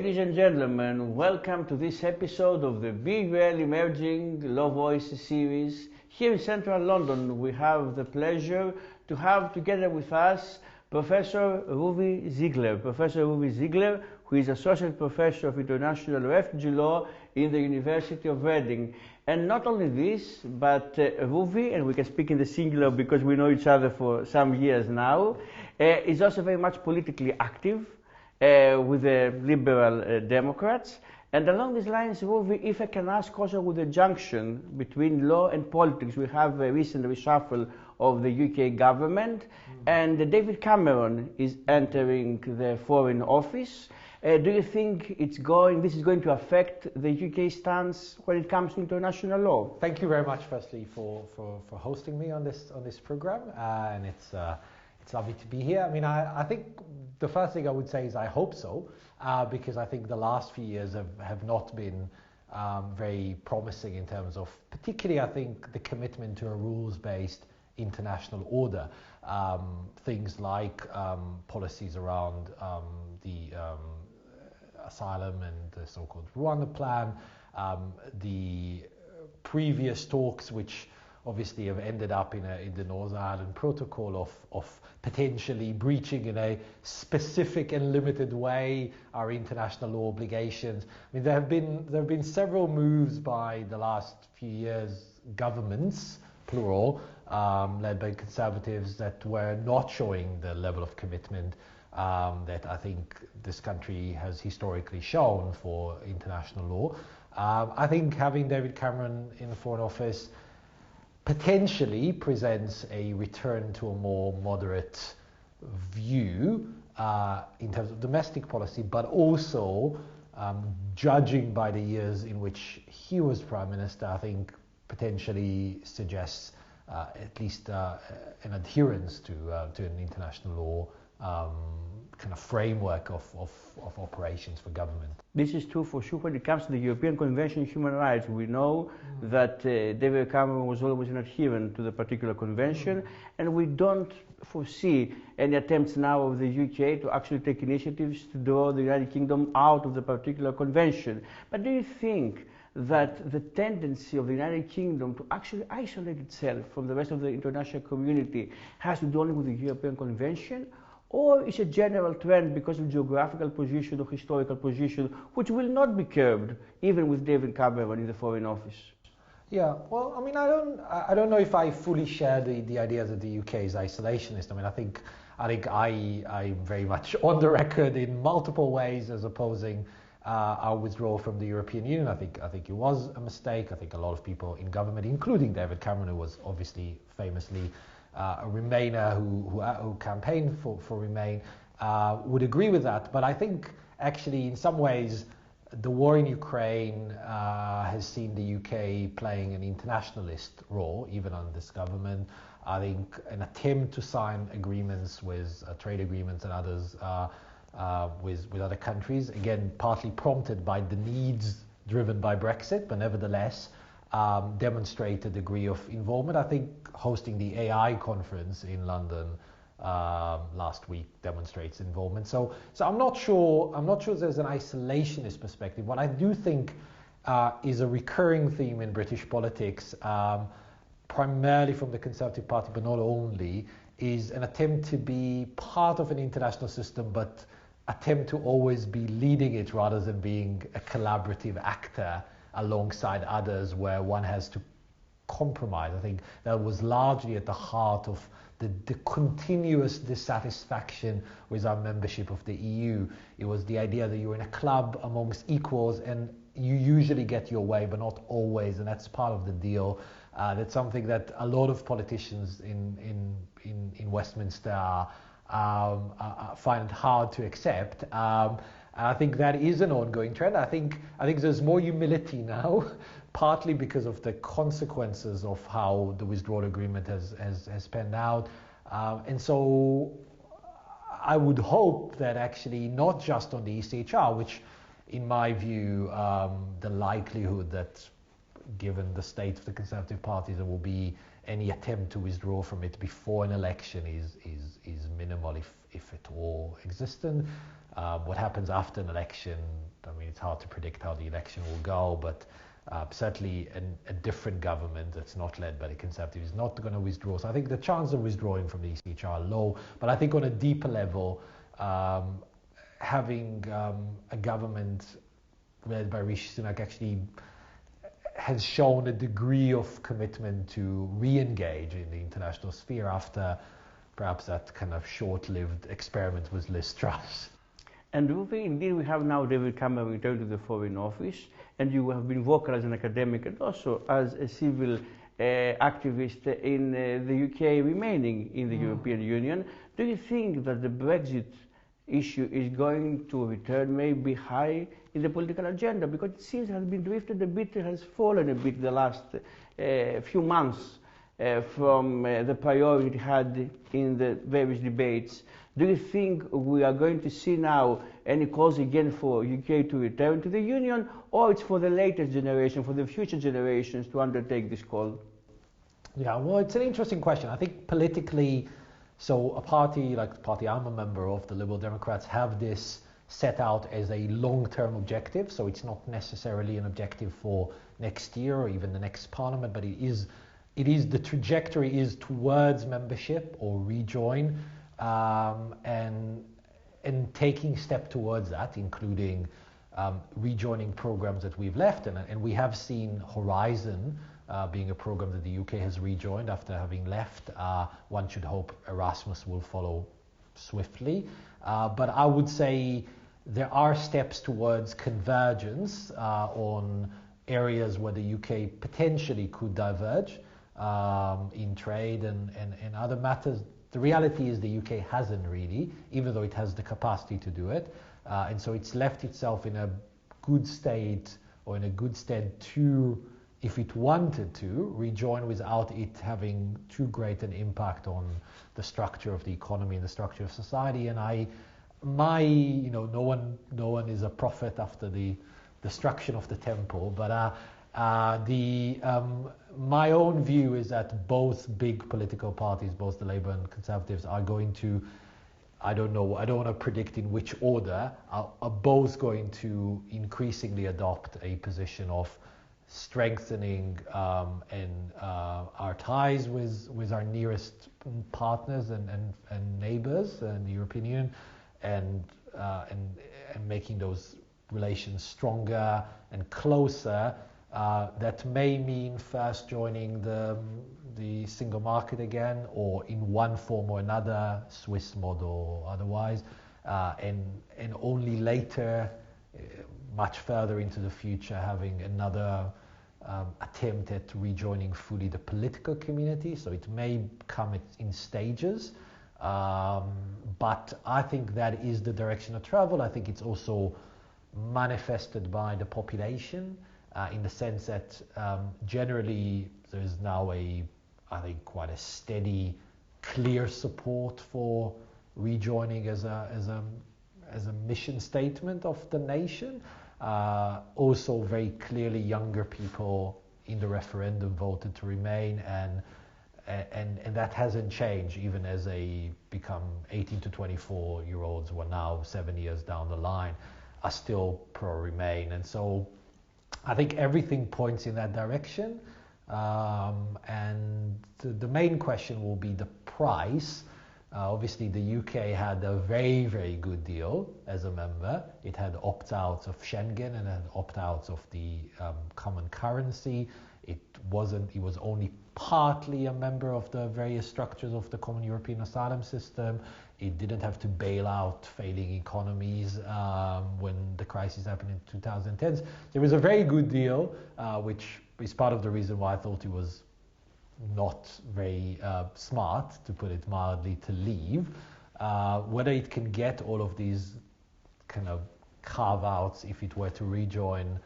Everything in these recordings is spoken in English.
Ladies and gentlemen, welcome to this episode of the BUL Emerging Law Voices series. Here in central London, we have the pleasure to have together with us Professor Ruvi Ziegler. Professor Ruvi Ziegler, who is Associate Professor of International Refugee Law in the University of Reading. And not only this, but Ruvi, and we can speak in the singular because we know each other for some years now, is also very much politically active with the Liberal Democrats. And along these lines, Ruvi, if I can ask also with the junction between law and politics, we have a recent reshuffle of the UK government, and David Cameron is entering the Foreign Office. Do you think this is going to affect the UK stance when it comes to international law? Thank you very much, firstly, for hosting me on this program, and it's lovely to be here. I mean, I think the first thing I would say is I hope so, because I think the last few years have not been very promising in terms of, particularly I think, the commitment to a rules-based international order. Things like policies around the asylum and the so-called Rwanda plan, the previous talks which obviously have ended up in the Northern Ireland Protocol of potentially breaching in a specific and limited way our international law obligations. I mean, there have been several moves by the last few years, governments, plural, led by Conservatives, that were not showing the level of commitment that I think this country has historically shown for international law. I think having David Cameron in the Foreign Office potentially presents a return to a more moderate view in terms of domestic policy, but also judging by the years in which he was Prime Minister, I think potentially suggests at least an adherence to an international law kind of framework of operations for government. This is true for sure when it comes to the European Convention on Human Rights. We know that David Cameron was always an adherent to the particular convention, and we don't foresee any attempts now of the UK to actually take initiatives to draw the United Kingdom out of the particular convention. But do you think that the tendency of the United Kingdom to actually isolate itself from the rest of the international community has to do only with the European Convention? Or is a general trend because of geographical position or historical position, which will not be curbed even with David Cameron in the Foreign Office? Yeah, well, I mean, I don't know if I fully share the idea that the UK is isolationist. I mean, I think I'm very much on the record in multiple ways as opposing our withdrawal from the European Union. I think it was a mistake. I think a lot of people in government, including David Cameron, who was obviously famously a Remainer who campaigned for Remain, would agree with that. But I think actually in some ways the war in Ukraine has seen the UK playing an internationalist role, even under this government. I think an attempt to sign agreements with trade agreements and others with other countries, again partly prompted by the needs driven by Brexit, but nevertheless demonstrate a degree of involvement. I think hosting the AI conference in London last week demonstrates involvement. So I'm not sure there's an isolationist perspective. What I do think is a recurring theme in British politics, primarily from the Conservative Party, but not only, is an attempt to be part of an international system, but attempt to always be leading it rather than being a collaborative actor alongside others where one has to compromise. I think that was largely at the heart of the continuous dissatisfaction with our membership of the EU. It was the idea that you're in a club amongst equals and you usually get your way, but not always, and that's part of the deal. That's something that a lot of politicians in Westminster find hard to accept. I think that is an ongoing trend. I think there's more humility now, partly because of the consequences of how the withdrawal agreement has panned out. And so I would hope that actually not just on the ECHR, which in my view, the likelihood that given the state of the Conservative Party there will be any attempt to withdraw from it before an election is minimal, if at all existent. What happens after an election, I mean, it's hard to predict how the election will go, but certainly a different government that's not led by the Conservatives is not going to withdraw. So I think the chance of withdrawing from the ECH are low, but I think on a deeper level, having a government led by Rishi Sunak actually has shown a degree of commitment to re-engage in the international sphere after perhaps that kind of short-lived experiment with Liz Truss. And Ruvi, indeed, we have now David Cameron returned to the Foreign Office, and you have been vocal as an academic and also as a civil activist in the UK remaining in the European Union. Do you think that the Brexit issue is going to return maybe high in the political agenda? Because it seems it has been drifted a bit, it has fallen a bit the last few months from the priority it had in the various debates. Do you think we are going to see now any cause again for UK to return to the Union, or it's for the latest generation, for the future generations to undertake this call? Yeah, well, it's an interesting question. I think politically, so a party like the party I'm a member of, the Liberal Democrats, have this set out as a long-term objective. So it's not necessarily an objective for next year or even the next parliament, but it is the trajectory is towards membership or rejoin, and taking step towards that, including rejoining programs that we've left, and we have seen Horizon being a program that the UK has rejoined after having left. One should hope Erasmus will follow swiftly, but I would say there are steps towards convergence on areas where the UK potentially could diverge in trade and other matters. The reality is the UK hasn't really, even though it has the capacity to do it. And so it's left itself in a good state or in a good stead to, if it wanted to, rejoin without it having too great an impact on the structure of the economy and the structure of society. And no one is a prophet after the destruction of the temple, but my own view is that both big political parties, both the Labour and Conservatives, are going to, I don't want to predict in which order, are both going to increasingly adopt a position of strengthening our ties with our nearest partners and neighbours in the European Union, and making those relations stronger and closer. That may mean first joining the single market again, or in one form or another, Swiss model or otherwise, and only later, much further into the future, having another attempt at rejoining fully the political community. So it may come in stages, but I think that is the direction of travel. I think it's also manifested by the population. In the sense that generally there is now I think quite a steady, clear support for rejoining as a mission statement of the nation. Also very clearly younger people in the referendum voted to remain, and that hasn't changed even as they become 18 to 24-year-olds who are now 7 years down the line are still pro-remain. And so I think everything points in that direction, and the main question will be the price. Obviously, the UK had a very, very good deal as a member. It had opt-outs of Schengen and had opt-outs of the common currency. It was only partly a member of the various structures of the common European asylum system. It didn't have to bail out failing economies when the crisis happened in 2010. It was a very good deal, which is part of the reason why I thought it was not very smart, to put it mildly, to leave. Whether it can get all of these kind of carve-outs if it were to rejoin,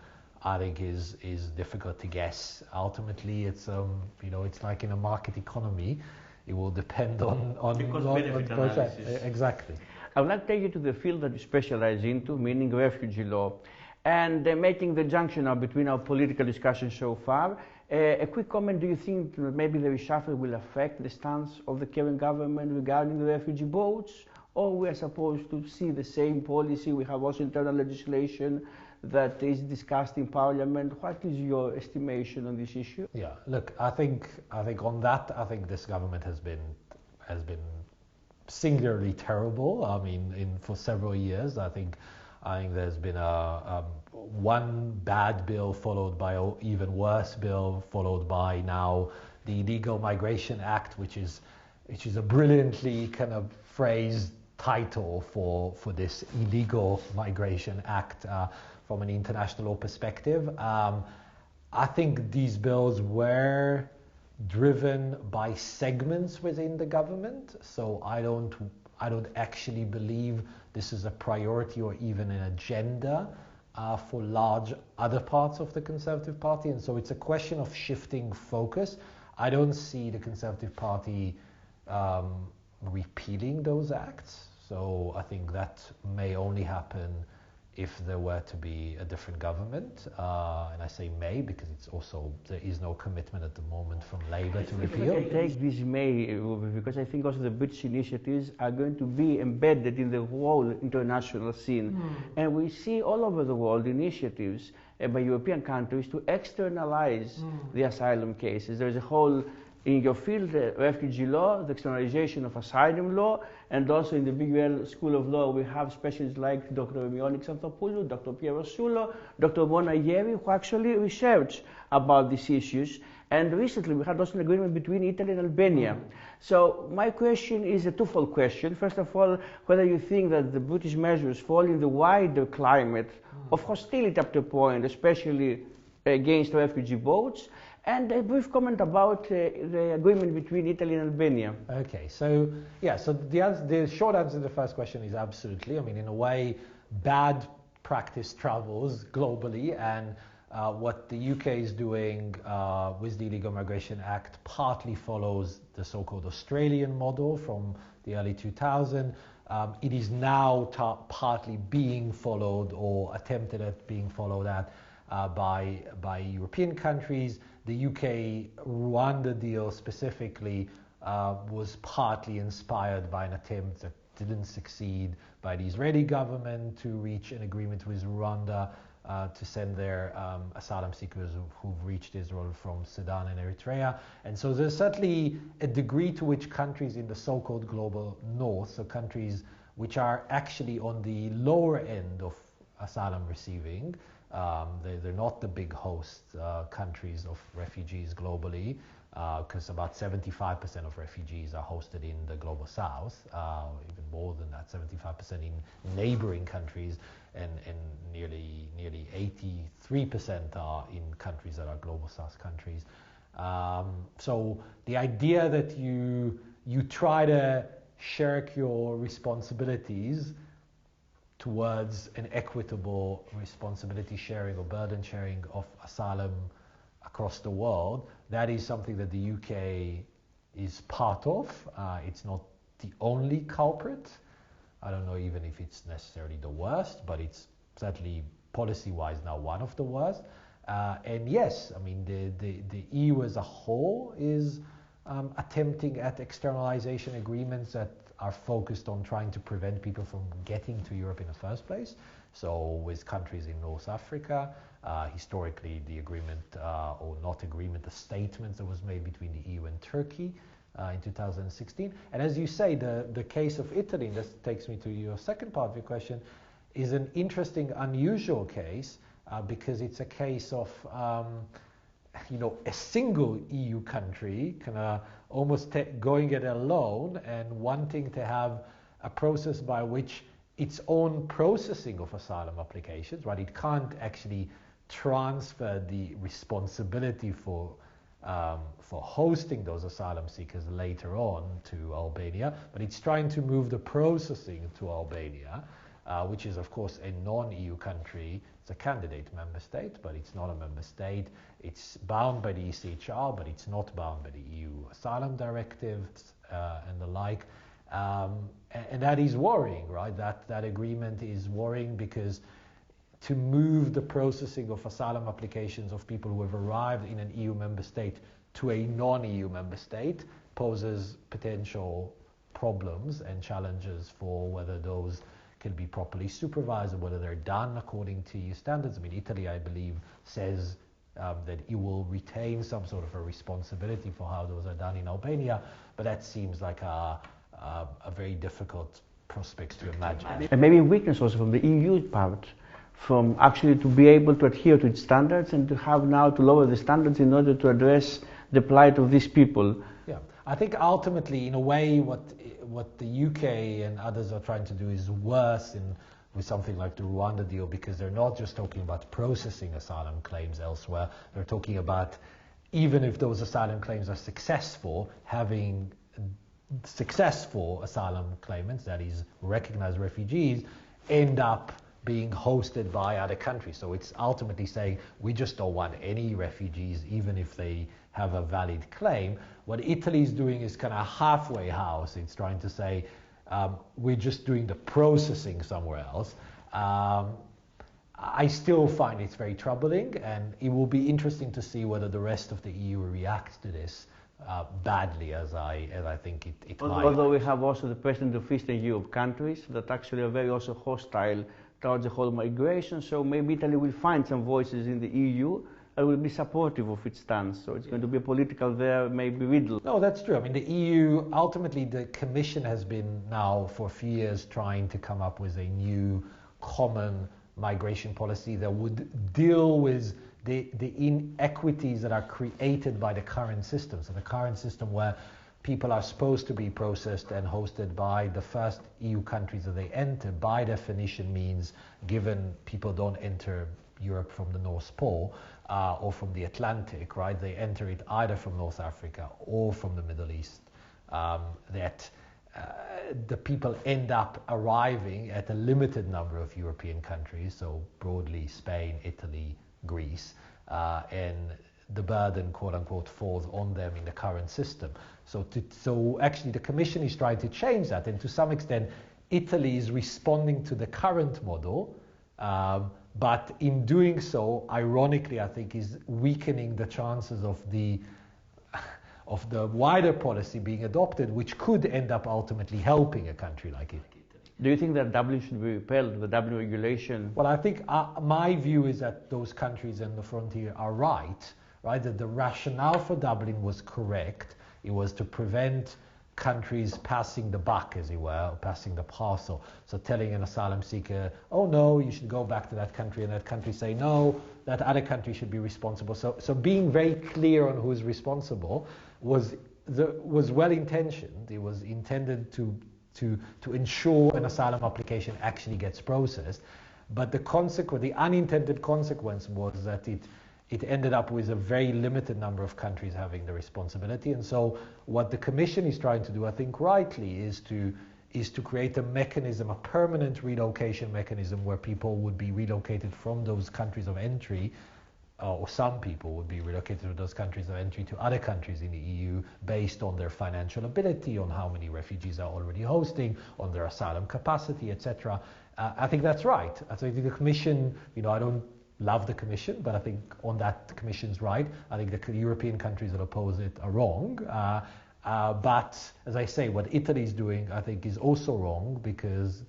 I think is difficult to guess. Ultimately, it's it's like in a market economy. It will depend on cost-benefit analysis. Exactly. I would like to take you to the field that you specialize into, meaning refugee law, and making the junction now between our political discussion so far A quick comment, do you think that maybe the reshuffle will affect the stance of the current government regarding the refugee boats, or we are supposed to see the same policy? We have also internal legislation that is discussed in Parliament. What is your estimation on this issue? Yeah, look, I think on that, I think this government has been singularly terrible. I mean, for several years, I think there's been one bad bill followed by an even worse bill, followed by now the Illegal Migration Act, which is a brilliantly kind of phrased title for this Illegal Migration Act from an international law perspective. I think these bills were driven by segments within the government, so I don't actually believe this is a priority or even an agenda for large other parts of the Conservative Party, and so it's a question of shifting focus. I don't see the Conservative Party repealing those acts, so I think that may only happen if there were to be a different government, and I say may because there is no commitment at the moment from Labour to repeal. I take this may, because I think also the British initiatives are going to be embedded in the whole international scene. And we see all over the world initiatives by European countries to externalize the asylum cases. There is a whole, in your field, refugee law, the externalization of asylum law, and also in the BUL School of Law, we have specialists like Dr. Mionik Santopoulou, Dr. Piero Sulo, Dr. Mona Yeri, who actually research about these issues. And recently, we had also an agreement between Italy and Albania. So my question is a twofold question. First of all, whether you think that the British measures fall in the wider climate of hostility up to a point, especially against refugee boats, and a brief comment about the agreement between Italy and Albania. Okay, so the short answer to the first question is absolutely. I mean, in a way, bad practice travels globally, and what the UK is doing with the Illegal Migration Act partly follows the so-called Australian model from the early 2000s. It is now partly being followed or attempted at being followed at by European countries. The UK-Rwanda deal specifically was partly inspired by an attempt that didn't succeed by the Israeli government to reach an agreement with Rwanda to send their asylum seekers who've reached Israel from Sudan and Eritrea. And so there's certainly a degree to which countries in the so-called global north, so countries which are actually on the lower end of asylum receiving, they're not the big host countries of refugees globally, because about 75% of refugees are hosted in the global south, even more than that, 75% in neighboring countries, and nearly 83% are in countries that are global south countries. So the idea that you try to shirk your responsibilities towards an equitable responsibility sharing or burden sharing of asylum across the world, that is something that the UK is part of. It's not the only culprit. I don't know even if it's necessarily the worst, but it's certainly policy-wise now one of the worst. And yes, I mean, the EU as a whole is attempting at externalization agreements that are focused on trying to prevent people from getting to Europe in the first place. So with countries in North Africa, historically the agreement, or not agreement, the statement that was made between the EU and Turkey in 2016. And as you say, the case of Italy, and this takes me to your second part of your question, is an interesting, unusual case because it's a case of a single EU country kind of almost going it alone and wanting to have a process by which its own processing of asylum applications, right? It can't actually transfer the responsibility for hosting those asylum seekers later on to Albania, but it's trying to move the processing to Albania, which is of course a non-EU country. It's a candidate member state, but it's not a member state. It's bound by the ECHR, but it's not bound by the EU asylum directive and the like. And that is worrying, right? That agreement is worrying because to move the processing of asylum applications of people who have arrived in an EU member state to a non-EU member state poses potential problems and challenges for whether those can be properly supervised or whether they're done according to EU standards. I mean, Italy, I believe, says that it will retain some sort of a responsibility for how those are done in Albania, but that seems like a very difficult prospect to imagine. And maybe weakness also from the EU part, from actually to be able to adhere to its standards and to have now to lower the standards in order to address the plight of these people. Yeah, I think ultimately, in a way, what the UK and others are trying to do is worse with something like the Rwanda deal, because they're not just talking about processing asylum claims elsewhere, they're talking about, even if those asylum claims are successful, having successful asylum claimants, that is, recognized refugees, end up being hosted by other countries. So it's ultimately saying, we just don't want any refugees, even if they have a valid claim. What Italy is doing is kind of halfway house. It's trying to say, we're just doing the processing somewhere else. I still find it's very troubling, and it will be interesting to see whether the rest of the EU reacts to this badly, as I think it might. Although we have also the president of Eastern Europe countries that actually are very also hostile towards the whole migration, so maybe Italy will find some voices in the EU and will be supportive of its stance. So it's going to be a political there, maybe riddle. No, that's true. I mean, the EU, ultimately the Commission has been now for a few years trying to come up with a new common migration policy that would deal with the inequities that are created by the current system. So the current system where people are supposed to be processed and hosted by the first EU countries that they enter, by definition means, given people don't enter Europe from the North Pole or from the Atlantic, right? They enter it either from North Africa or from the Middle East. The people end up arriving at a limited number of European countries, so broadly Spain, Italy, Greece, and the burden, quote unquote, falls on them in the current system. So actually the Commission is trying to change that, and to some extent Italy is responding to the current model, but in doing so, ironically, I think is weakening the chances of the wider policy being adopted, which could end up ultimately helping a country like Italy. Do you think that Dublin should be repelled, the Dublin regulation? Well, I think my view is that those countries in the frontier are right, that the rationale for Dublin was correct. It was to prevent countries passing the buck, as it were, or passing the parcel. So telling an asylum seeker, oh no, you should go back to that country, and that country say, no, that other country should be responsible. So being very clear on who is responsible was well intentioned. It was intended to ensure an asylum application actually gets processed. But the unintended consequence was that it ended up with a very limited number of countries having the responsibility. And so what the Commission is trying to do, I think rightly, is to create a mechanism, a permanent relocation mechanism, where people would be relocated from those countries of entry, or some people would be relocated to those countries of entry to other countries in the EU based on their financial ability, on how many refugees are already hosting, on their asylum capacity, etc. I think that's right. I think the Commission, I don't love the Commission, but I think on that the Commission's right. I think the European countries that oppose it are wrong. But as I say, what Italy is doing, I think, is also wrong, because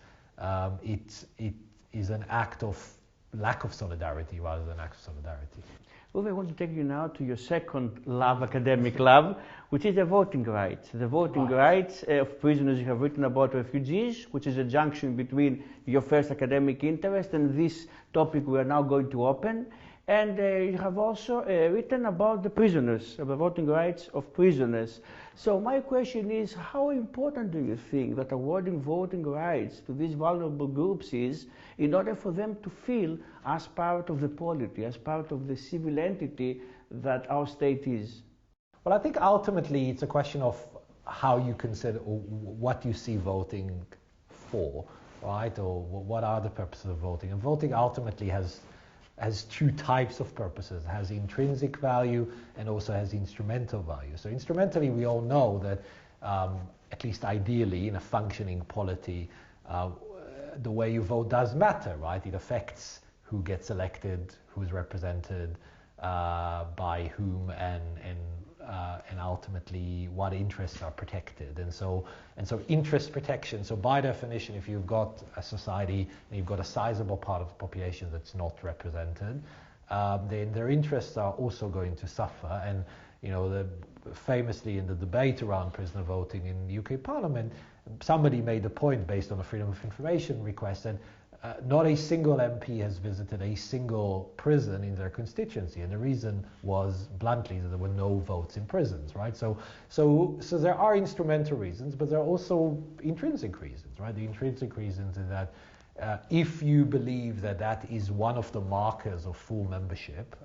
it is an act of lack of solidarity rather than an act of solidarity. Well, I want to take you now to your second love, academic love, which is the voting rights. The voting rights of prisoners. You have written about refugees, which is a junction between your first academic interest and this topic we are now going to open. And you have also written about the prisoners, about voting rights of prisoners. So my question is, how important do you think that awarding voting rights to these vulnerable groups is, in order for them to feel as part of the polity, as part of the civil entity that our state is? Well, I think ultimately it's a question of how you consider, or what you see voting for, right? Or what are the purposes of voting? And voting ultimately has two types of purposes. It has intrinsic value and also has instrumental value. So instrumentally, we all know that, at least ideally, in a functioning polity, the way you vote does matter, right? It affects who gets elected, who's represented by whom, and ultimately what interests are protected. And so interest protection. So by definition, if you've got a society and you've got a sizable part of the population that's not represented, then their interests are also going to suffer. And famously in the debate around prisoner voting in the UK Parliament, somebody made the point based on a Freedom of Information request that not a single MP has visited a single prison in their constituency, and the reason was bluntly that there were no votes in prisons, right? So there are instrumental reasons, but there are also intrinsic reasons, right? The intrinsic reasons is that if you believe that is one of the markers of full membership.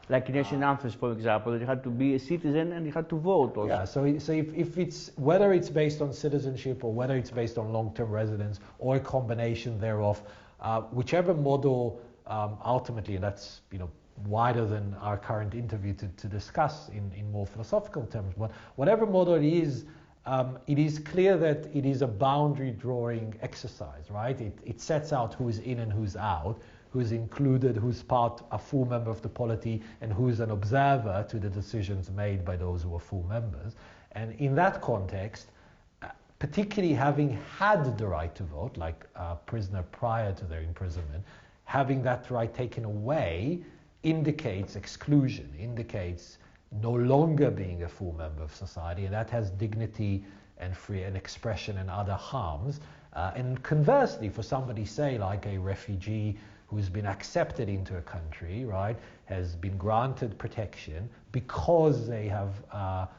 Like in Nation Anthems, for example, you had to be a citizen and you had to vote also. Yeah, so if it's, whether it's based on citizenship or whether it's based on long-term residence or a combination thereof, whichever model ultimately, and that's wider than our current interview to discuss in more philosophical terms, but whatever model it is clear that it is a boundary drawing exercise, right? It sets out who's in and who's out, who's included, who's a full member of the polity, and who's an observer to the decisions made by those who are full members. And in that context, particularly having had the right to vote, like a prisoner prior to their imprisonment, having that right taken away indicates exclusion, indicates no longer being a full member of society, and that has dignity and free and expression and other harms. And conversely, for somebody, say, like a refugee who's been accepted into a country, right, has been granted protection because they have a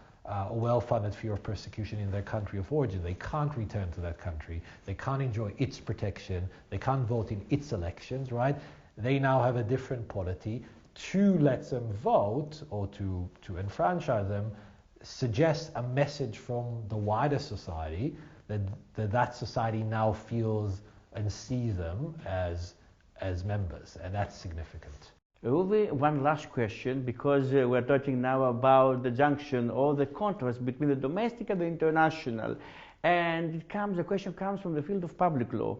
well-funded fear of persecution in their country of origin. They can't return to that country. They can't enjoy its protection. They can't vote in its elections, right? They now have a different polity. To let them vote or to enfranchise them suggests a message from the wider society that society now feels and sees them as members, and that's significant. Ruvi, one last question, because we're talking now about the junction or the contrast between the domestic and the international, and the question comes from the field of public law,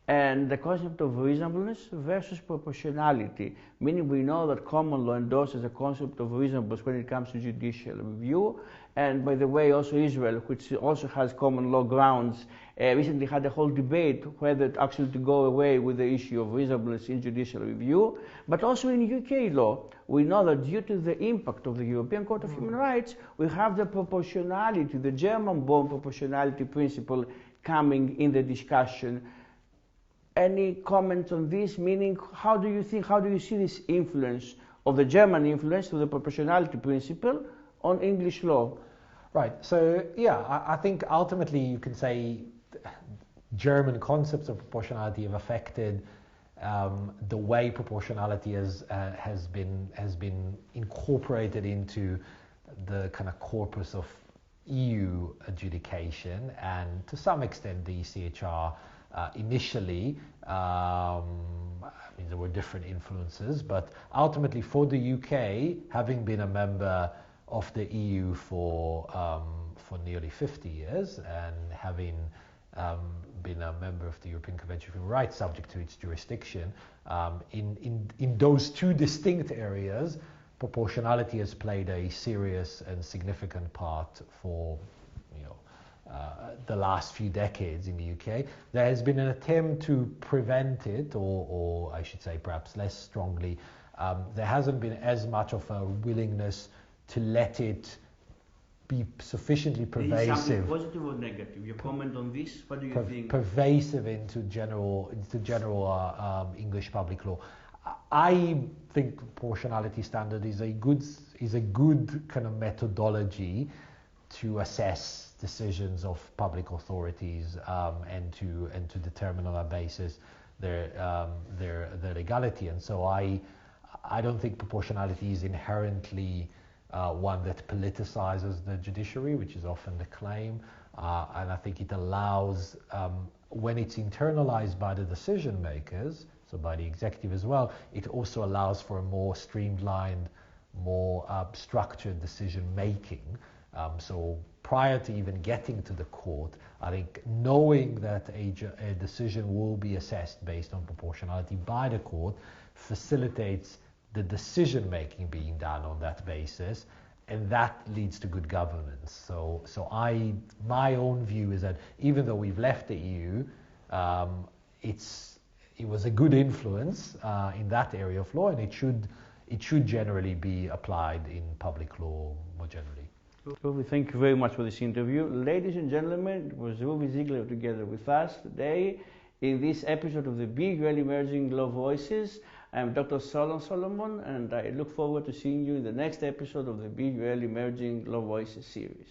and the concept of reasonableness versus proportionality, meaning we know that common law endorses the concept of reasonableness when it comes to judicial review. And by the way, also Israel, which also has common law grounds, recently had a whole debate whether actually to go away with the issue of reasonableness in judicial review. But also in UK law, we know that due to the impact of the European Court of Human Rights, we have the proportionality, the German-born proportionality principle coming in the discussion. Any comment on this? Meaning, how do you see this influence of the German influence of the proportionality principle on English law? Right. So yeah, I think ultimately you can say German concepts of proportionality have affected the way proportionality has been incorporated into the kind of corpus of EU adjudication, and to some extent the ECHR. Initially, there were different influences, but ultimately for the UK, having been a member of the EU for nearly 50 years, and having been a member of the European Convention of Human Rights subject to its jurisdiction, in those two distinct areas, proportionality has played a serious and significant part for the last few decades in the UK. There has been an attempt to prevent it, or I should say perhaps less strongly, there hasn't been as much of a willingness to let it be sufficiently pervasive. Is something positive or negative? Your comment on this? What do you think? Pervasive into general English public law. I think proportionality standard is a good kind of methodology to assess decisions of public authorities and to determine on that basis their legality. And so I don't think proportionality is inherently one that politicizes the judiciary, which is often the claim. And I think it allows, when it's internalized by the decision makers, so by the executive as well, it also allows for a more streamlined, more structured decision making. So prior to even getting to the court, I think knowing that a decision will be assessed based on proportionality by the court facilitates the decision making being done on that basis, and that leads to good governance. So my own view is that even though we've left the EU, it was a good influence in that area of law, and it should generally be applied in public law more generally. Ruvi, thank you very much for this interview. Ladies and gentlemen, it was Ruvi Ziegler together with us today in this episode of the BUL Emerging Law Voices. I'm Dr. Solon Solomon, and I look forward to seeing you in the next episode of the BUL Emerging Law Voices series.